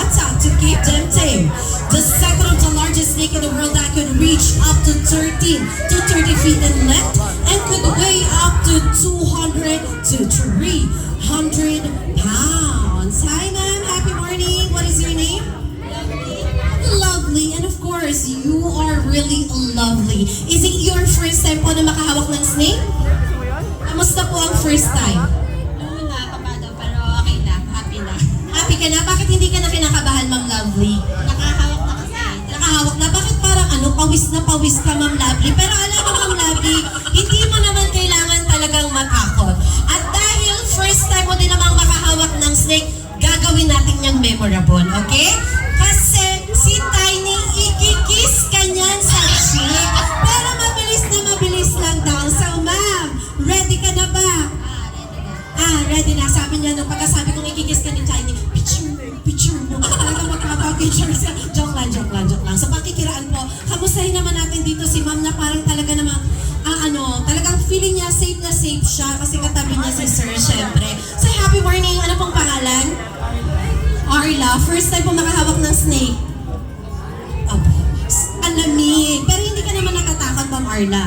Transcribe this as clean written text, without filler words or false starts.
contact to keep them tame. The second of the largest snake in the world that could reach up to 13 to 30 feet in length and could weigh up to 200 to 300 pounds. Hi ma'am, happy morning. What is your name? Lovely. And of course, you are really lovely. Is it your first time po na makahawak ng snake? Kamusta po ang first time? Nakakapado, pero okay na. Happy na. Happy ka na? Bakit hindi ka na kinakabahan, Ma'am Lovely? Nakahawak na kasi. Nakahawak na? Bakit parang pawis na pawis ka, Ma'am Lovely? Pero alam mo, Ma'am Lovely, hindi mo naman kailangan talagang matakot. At dahil first time mo din namang makahawak ng snake, gagawin natin niyang memorable, okay? Kasi si Tiny, ikikiss ka niyan sa snake. Pero mabilis lang daw. So, ma'am, ready ka na ba? Ready na. Sabi niya nung pagkasabi kong ikikiss ka ni Tiny, picture mo. Talagang magpapapicture siya. Joke lang. So, pakikiraan po, kamustahin naman natin dito si ma'am na parang talaga namang, talagang feeling niya safe na safe siya kasi katabi niya si sir, syempre. So, happy morning. Ano pong pangalan? Arla. First time po makahawak ng snake. Alamig. Pero hindi ka naman natatakot, Ma'am Arla.